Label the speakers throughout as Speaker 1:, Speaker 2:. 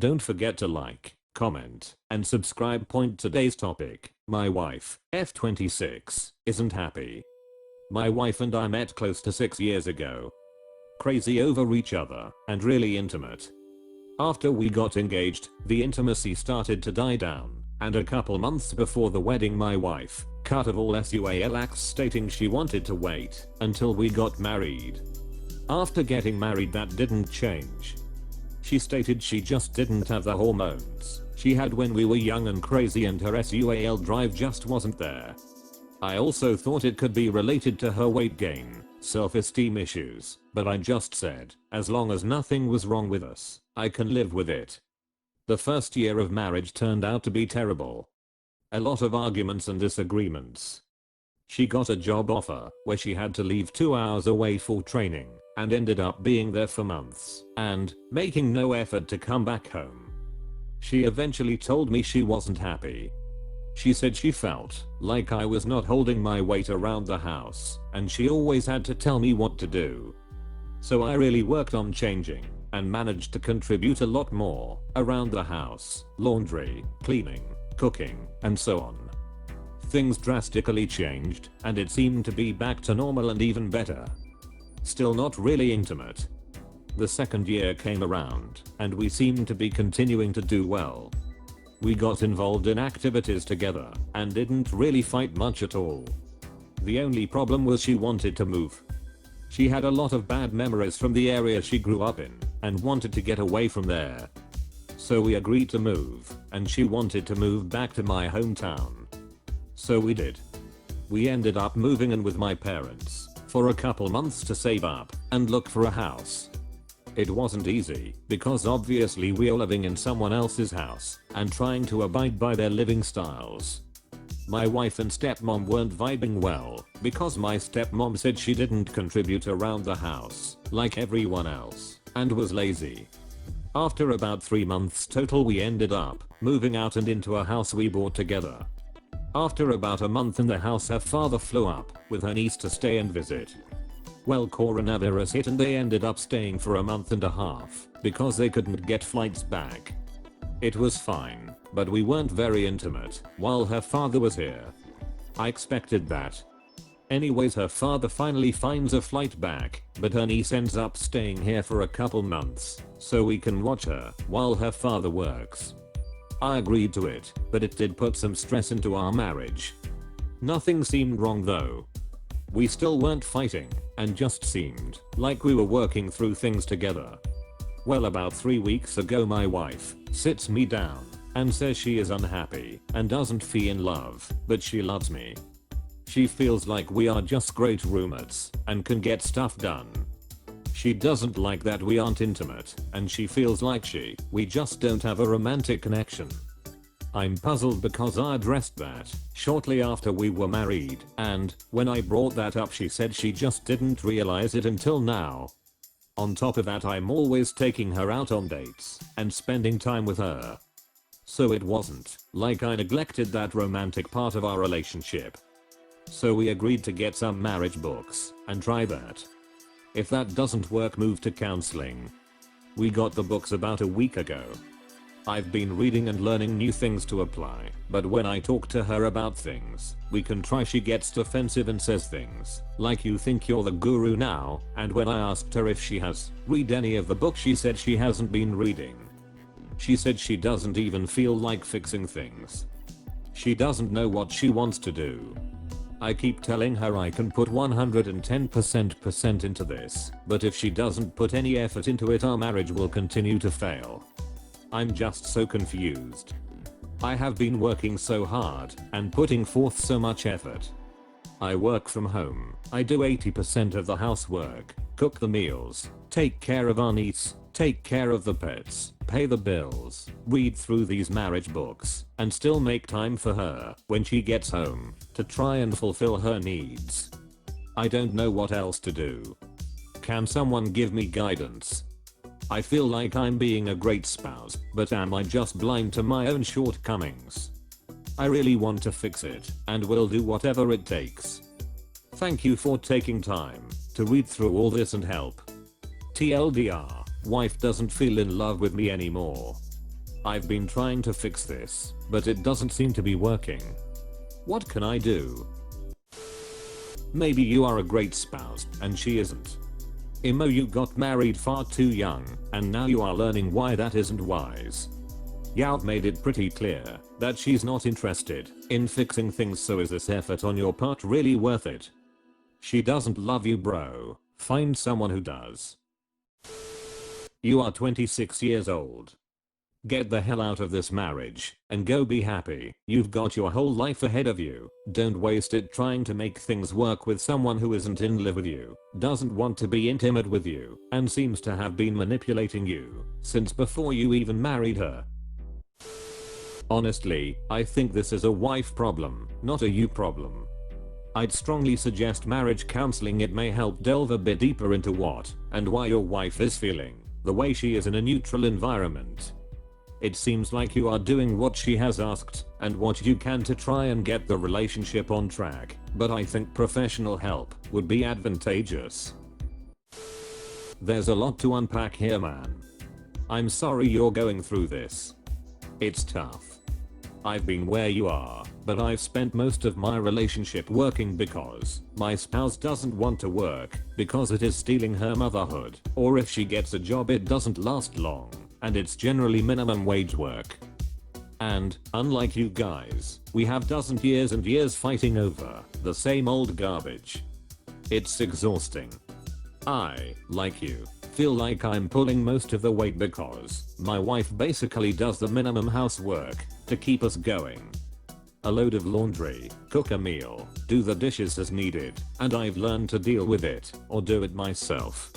Speaker 1: Don't forget to like, comment, and subscribe. Today's topic, my wife, F26, isn't happy. My wife and I met close to 6 years ago. Crazy over each other, and really intimate. After we got engaged, the intimacy started to die down, and a couple months before the wedding my wife cut all acts stating she wanted to wait until we got married. After getting married that didn't change. She stated she just didn't have the hormones she had when we were young and crazy, and her drive just wasn't there. I also thought it could be related to her weight gain, self-esteem issues, but I just said, as long as nothing was wrong with us, I can live with it. The first year of marriage turned out to be terrible. A lot of arguments and disagreements. She got a job offer where she had to leave 2 hours away for training and ended up being there for months and making no effort to come back home. She eventually told me she wasn't happy. She said she felt like I was not holding my weight around the house and she always had to tell me what to do. So I really worked on changing and managed to contribute a lot more around the house, laundry, cleaning, cooking, and so on. Things drastically changed and it seemed to be back to normal and even better. Still not really intimate. The second year came around and we seemed to be continuing to do well. We got involved in activities together and didn't really fight much at all. The only problem was she wanted to move. She had a lot of bad memories from the area she grew up in and wanted to get away from there. So we agreed to move, and she wanted to move back to my hometown. So we did. We ended up moving in with my parents for a couple months to save up and look for a house. It wasn't easy because obviously we are living in someone else's house and trying to abide by their living styles. My wife and stepmom weren't vibing well because my stepmom said she didn't contribute around the house like everyone else and was lazy. After about 3 months total we ended up moving out and into a house we bought together. After about a month in the house her father flew up with her niece to stay and visit. Well, coronavirus hit and they ended up staying for a month and a half because they couldn't get flights back. It was fine, but we weren't very intimate while her father was here. I expected that. Anyways, her father finally finds a flight back, but her niece ends up staying here for a couple months so we can watch her while her father works. I agreed to it, but it did put some stress into our marriage. Nothing seemed wrong though. We still weren't fighting and just seemed like we were working through things together. Well, about 3 weeks ago my wife sits me down and says she is unhappy and doesn't feel in love, but she loves me. She feels like we are just great roommates and can get stuff done. She doesn't like that we aren't intimate and she feels like we just don't have a romantic connection. I'm puzzled because I addressed that shortly after we were married, and when I brought that up she said she just didn't realize it until now. On top of that I'm always taking her out on dates and spending time with her. So it wasn't like I neglected that romantic part of our relationship. So we agreed to get some marriage books and try that. If that doesn't work, move to counseling. We got the books about a week ago. I've been reading and learning new things to apply, but when I talk to her about things we can try she gets defensive and says things like you think you're the guru now, and when I asked her if she has read any of the books she said she hasn't been reading. She said she doesn't even feel like fixing things. She doesn't know what she wants to do. I keep telling her I can put 110% into this, but if she doesn't put any effort into it our marriage will continue to fail. I'm just so confused. I have been working so hard and putting forth so much effort. I work from home, I do 80% of the housework, cook the meals, take care of our niece, take care of the pets, pay the bills, read through these marriage books, and still make time for her when she gets home to try and fulfill her needs. I don't know what else to do. Can someone give me guidance? I feel like I'm being a great spouse, but am I just blind to my own shortcomings? I really want to fix it and will do whatever it takes. Thank you for taking time to read through all this and help. TLDR, wife doesn't feel in love with me anymore. I've been trying to fix this, but it doesn't seem to be working. What can I do? Maybe you are a great spouse and she isn't. Imo, you got married far too young and now you are learning why that isn't wise. You've made it pretty clear that she's not interested in fixing things, so is this effort on your part really worth it? She doesn't love you, bro. Find someone who does. You are 26 years old. Get the hell out of this marriage and go be happy. You've got your whole life ahead of you. Don't waste it trying to make things work with someone who isn't in love with you, doesn't want to be intimate with you, and seems to have been manipulating you since before you even married her. Honestly, I think this is a wife problem, not a you problem. I'd strongly suggest marriage counseling. It may help delve a bit deeper into what and why your wife is feeling the way she is in a neutral environment. It seems like you are doing what she has asked and what you can to try and get the relationship on track, but I think professional help would be advantageous. There's a lot to unpack here, man. I'm sorry you're going through this. It's tough. I've been where you are, but I've spent most of my relationship working because my spouse doesn't want to work because it is stealing her motherhood, or if she gets a job it doesn't last long, and it's generally minimum wage work. And, unlike you guys, we have dozen years and years fighting over the same old garbage. It's exhausting. I, like you, feel like I'm pulling most of the weight because my wife basically does the minimum housework to keep us going. A load of laundry, cook a meal, do the dishes as needed, and I've learned to deal with it or do it myself.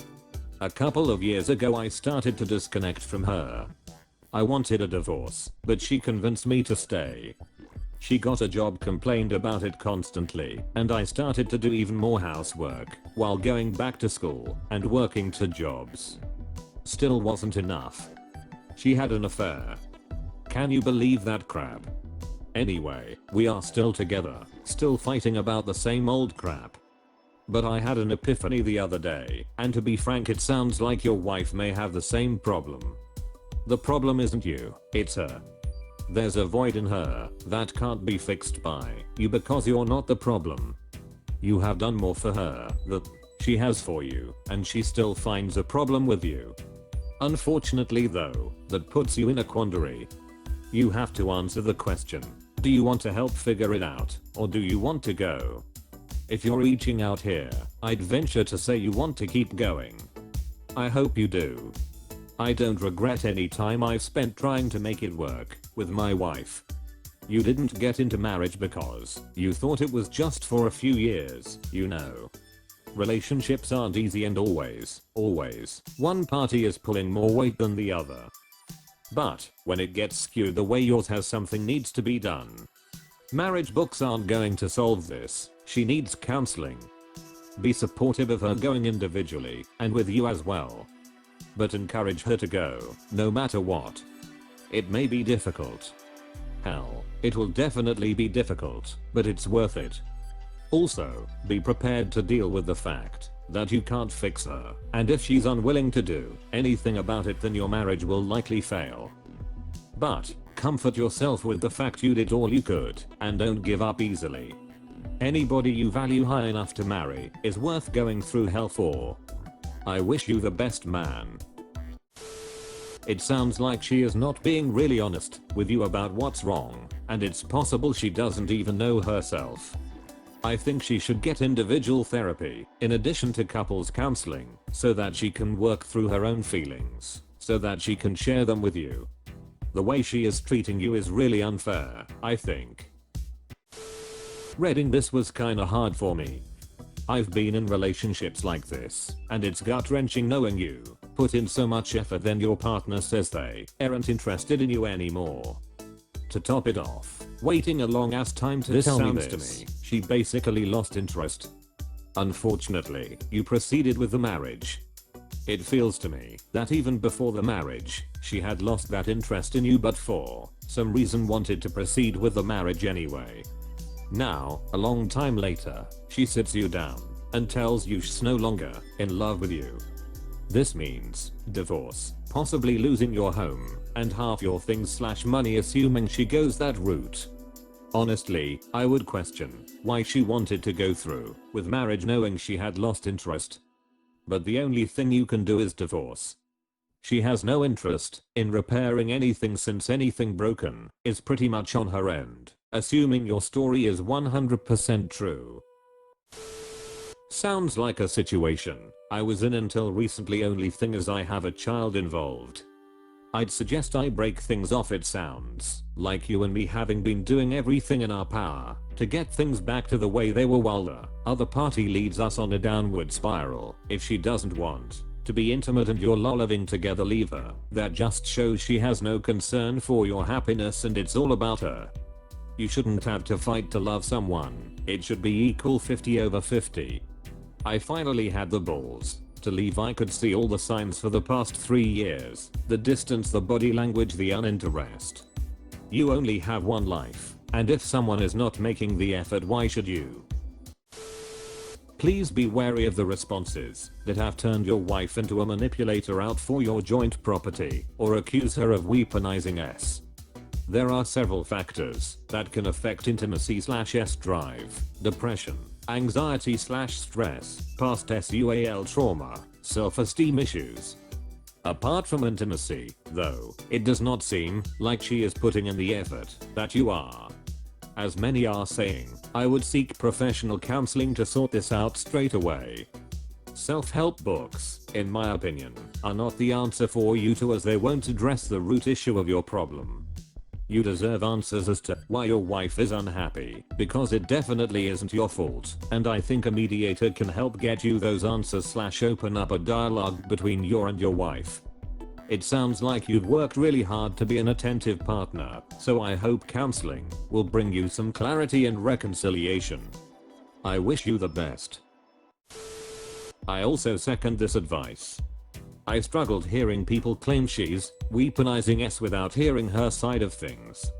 Speaker 1: A couple of years ago I started to disconnect from her. I wanted a divorce, but she convinced me to stay. She got a job, complained about it constantly, and I started to do even more housework while going back to school and working 2 jobs. Still wasn't enough. She had an affair. Can you believe that crap? Anyway, we are still together, still fighting about the same old crap. But I had an epiphany the other day, and to be frank, it sounds like your wife may have the same problem. The problem isn't you, it's her. There's a void in her that can't be fixed by you because you're not the problem. You have done more for her than she has for you, and she still finds a problem with you. Unfortunately though, that puts you in a quandary. You have to answer the question, do you want to help figure it out, or do you want to go? If you're reaching out here, I'd venture to say you want to keep going. I hope you do. I don't regret any time I've spent trying to make it work with my wife. You didn't get into marriage because you thought it was just for a few years, you know. Relationships aren't easy, and always, one party is pulling more weight than the other. But when it gets skewed the way yours has, something needs to be done. Marriage books aren't going to solve this. She needs counseling. Be supportive of her going individually and with you as well. But encourage her to go, no matter what. It may be difficult. Hell, it will definitely be difficult, but it's worth it. Also, be prepared to deal with the fact that you can't fix her, and if she's unwilling to do anything about it, then your marriage will likely fail. But comfort yourself with the fact you did all you could, and don't give up easily. Anybody you value high enough to marry is worth going through hell for. I wish you the best, man. It sounds like she is not being really honest with you about what's wrong, and it's possible she doesn't even know herself. I think she should get individual therapy in addition to couples counseling so that she can work through her own feelings, so that she can share them with you. The way she is treating you is really unfair, I think. Reading this was kinda hard for me. I've been in relationships like this, and it's gut-wrenching knowing you put in so much effort then your partner says they aren't interested in you anymore. To top it off, waiting a long ass time to tell me this, she basically lost interest. Unfortunately, you proceeded with the marriage. It feels to me that even before the marriage, she had lost that interest in you, but for some reason wanted to proceed with the marriage anyway. Now, a long time later, she sits you down and tells you she's no longer in love with you. This means divorce, possibly losing your home, and half your things / money, assuming she goes that route. Honestly, I would question why she wanted to go through with marriage knowing she had lost interest. But the only thing you can do is divorce. She has no interest in repairing anything since anything broken is pretty much on her end, assuming your story is 100% true. Sounds like a situation I was in until recently, only thing is I have a child involved. I'd suggest I break things off. It sounds like you and me having been doing everything in our power to get things back to the way they were while the other party leads us on a downward spiral. If she doesn't want to be intimate and you're living together, leave her. That just shows she has no concern for your happiness and it's all about her. You shouldn't have to fight to love someone. It should be equal 50/50. I finally had the balls to leave. I could see all the signs for the past 3 years. The distance, the body language, the uninterest. You only have one life, and if someone is not making the effort, why should you? Please be wary of the responses that have turned your wife into a manipulator out for your joint property or accuse her of weaponizing S. There are several factors that can affect intimacy / S drive: depression, anxiety / stress, past SUAL trauma, self-esteem issues. Apart from intimacy, though, it does not seem like she is putting in the effort that you are. As many are saying, I would seek professional counseling to sort this out straight away. Self-help books, in my opinion, are not the answer for you as they won't address the root issue of your problem. You deserve answers as to why your wife is unhappy, because it definitely isn't your fault, and I think a mediator can help get you those answers / open up a dialogue between you and your wife. It sounds like you've worked really hard to be an attentive partner, so I hope counseling will bring you some clarity and reconciliation. I wish you the best. I also second this advice. I struggled hearing people claim she's weaponizing S without hearing her side of things.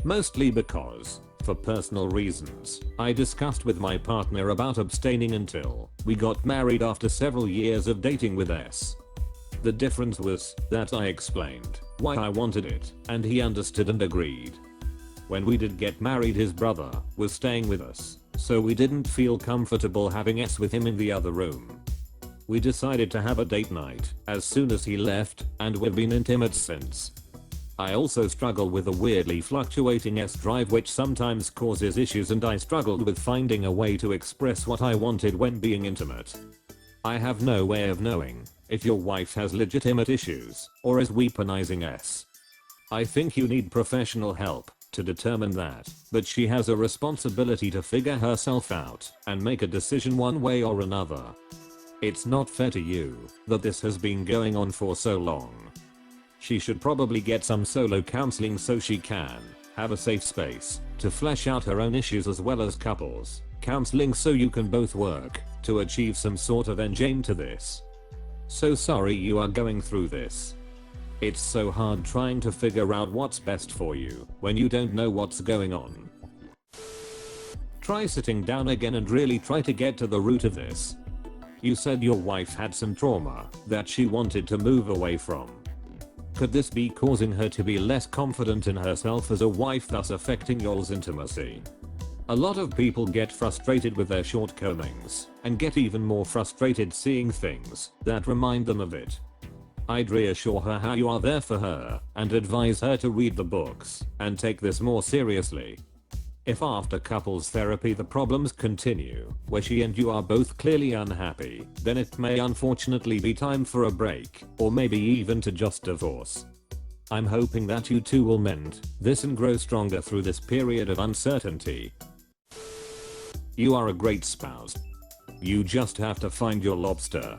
Speaker 1: Mostly because, for personal reasons, I discussed with my partner about abstaining until we got married after several years of dating with S. The difference was that I explained why I wanted it, and he understood and agreed. When we did get married, his brother was staying with us, so we didn't feel comfortable having S with him in the other room. We decided to have a date night as soon as he left, and we've been intimate since. I also struggle with a weirdly fluctuating S drive which sometimes causes issues, and I struggled with finding a way to express what I wanted when being intimate. I have no way of knowing if your wife has legitimate issues or is weaponizing S. I think you need professional help to determine that, but she has a responsibility to figure herself out and make a decision one way or another. It's not fair to you that this has been going on for so long. She should probably get some solo counseling so she can have a safe space to flesh out her own issues, as well as couples counseling so you can both work to achieve some sort of end game to this. So sorry you are going through this. It's so hard trying to figure out what's best for you when you don't know what's going on. Try sitting down again and really try to get to the root of this. You said your wife had some trauma that she wanted to move away from. Could this be causing her to be less confident in herself as a wife, thus affecting y'all's intimacy? A lot of people get frustrated with their shortcomings and get even more frustrated seeing things that remind them of it. I'd reassure her how you are there for her and advise her to read the books and take this more seriously. If after couples therapy the problems continue, where she and you are both clearly unhappy, then it may unfortunately be time for a break, or maybe even to just divorce. I'm hoping that you two will mend this and grow stronger through this period of uncertainty. You are a great spouse. You just have to find your lobster.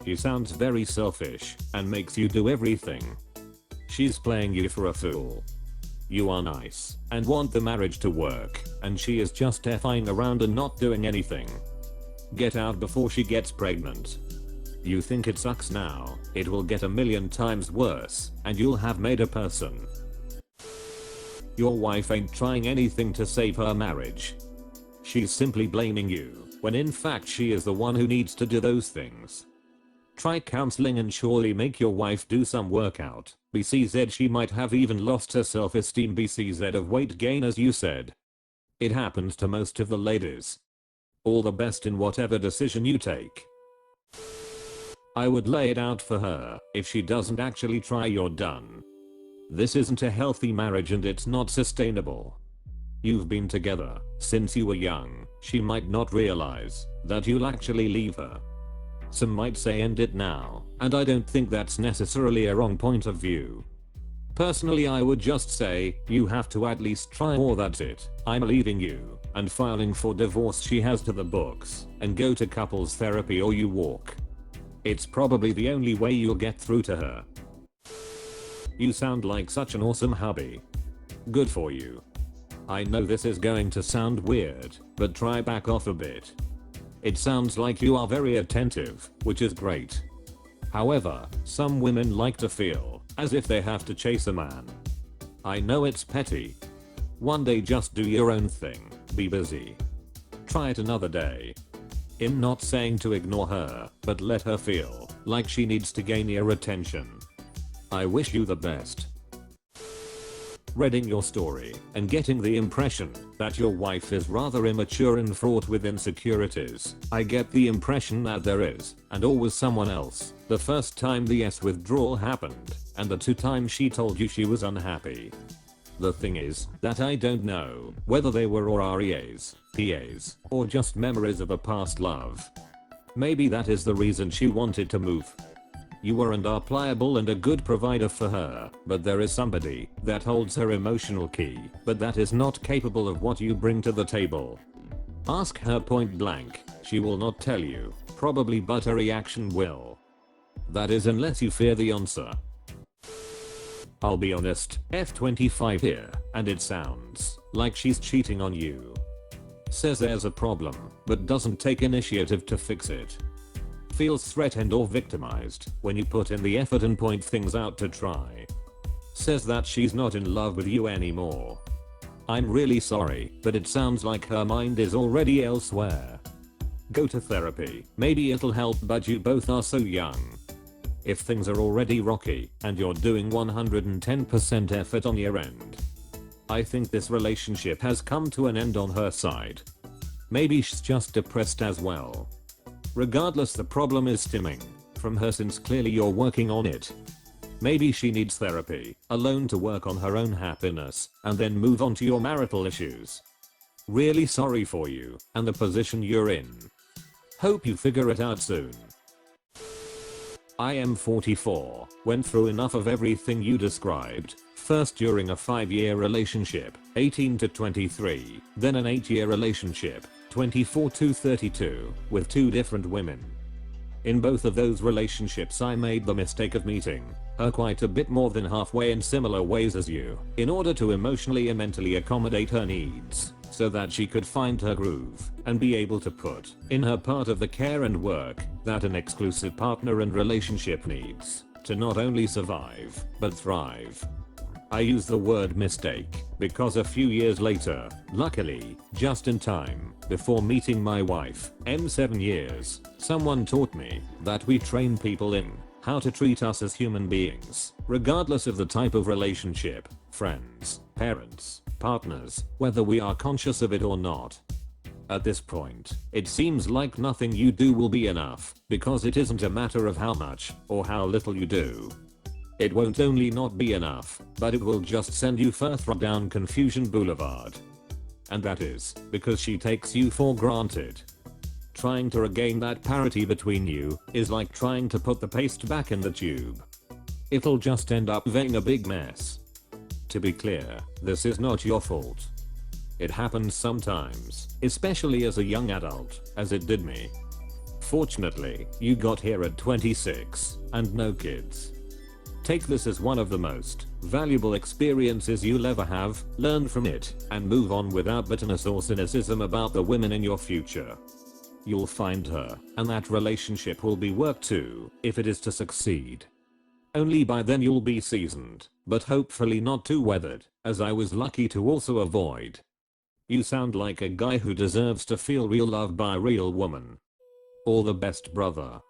Speaker 1: She sounds very selfish and makes you do everything. She's playing you for a fool. You are nice and want the marriage to work, and she is just effing around and not doing anything. Get out before she gets pregnant. You think it sucks now, it will get a million times worse, and you'll have made a person. Your wife ain't trying anything to save her marriage. She's simply blaming you, when in fact she is the one who needs to do those things. Try counseling and surely make your wife do some workout. BCZ, she might have even lost her self-esteem. BCZ of weight gain, as you said. It happens to most of the ladies. All the best in whatever decision you take. I would lay it out for her. If she doesn't actually try, you're done. This isn't a healthy marriage and it's not sustainable. You've been together since you were young. She might not realize that you'll actually leave her. Some might say end it now, and I don't think that's necessarily a wrong point of view. Personally, I would just say, you have to at least try, or that's it. I'm leaving you, and filing for divorce she has to the books, and go to couples therapy or you walk. It's probably the only way you'll get through to her. You sound like such an awesome hubby. Good for you. I know this is going to sound weird, but try back off a bit. It sounds like you are very attentive, which is great. However, some women like to feel as if they have to chase a man. I know it's petty. One day just do your own thing, be busy. Try it another day. I'm not saying to ignore her, but let her feel like she needs to gain your attention. I wish you the best. Reading your story and getting the impression that your wife is rather immature and fraught with insecurities. I get the impression that there is, and always, someone else. The first time the withdrawal happened, and the 2 times she told you she was unhappy. The thing is that I don't know whether they were REAs, PAs, or just memories of a past love. Maybe that is the reason she wanted to move. You were and are pliable and a good provider for her, but there is somebody that holds her emotional key, but that is not capable of what you bring to the table. Ask her point blank. She will not tell you, probably, but her reaction will. That is, unless you fear the answer. I'll be honest, F25 here, and it sounds like she's cheating on you. Says there's a problem, but doesn't take initiative to fix it. Feels threatened or victimized when you put in the effort and point things out to try. Says that she's not in love with you anymore. I'm really sorry, but it sounds like her mind is already elsewhere. Go to therapy, maybe it'll help, but you both are so young. If things are already rocky and you're doing 110% effort on your end, I think this relationship has come to an end on her side. Maybe she's just depressed as well. Regardless, the problem is stemming from her, since clearly you're working on it. Maybe she needs therapy alone to work on her own happiness and then move on to your marital issues. Really sorry for you and the position you're in. Hope you figure it out soon. I am 44, went through enough of everything you described. First during a 5-year relationship, 18 to 23, then an 8-year relationship, 24 to 32, with 2 different women. In both of those relationships I made the mistake of meeting her quite a bit more than halfway in similar ways as you, in order to emotionally and mentally accommodate her needs, so that she could find her groove and be able to put in her part of the care and work that an exclusive partner and relationship needs to not only survive, but thrive. I use the word mistake because a few years later, luckily, just in time before meeting my wife, 7 years, someone taught me that we train people in how to treat us as human beings, regardless of the type of relationship, friends, parents, partners, whether we are conscious of it or not. At this point, it seems like nothing you do will be enough, because it isn't a matter of how much or how little you do. It won't only not be enough, but it will just send you further down confusion boulevard. And that is because she takes you for granted. Trying to regain that parity between you is like trying to put the paste back in the tube. It'll just end up being a big mess. To be clear, this is not your fault. It happens sometimes, especially as a young adult, as it did me. Fortunately, you got here at 26 and no kids. Take this as one of the most valuable experiences you'll ever have, learn from it, and move on without bitterness or cynicism about the women in your future. You'll find her, and that relationship will be worked to, if it is to succeed. Only by then you'll be seasoned, but hopefully not too weathered, as I was lucky to also avoid. You sound like a guy who deserves to feel real love by a real woman. All the best, brother.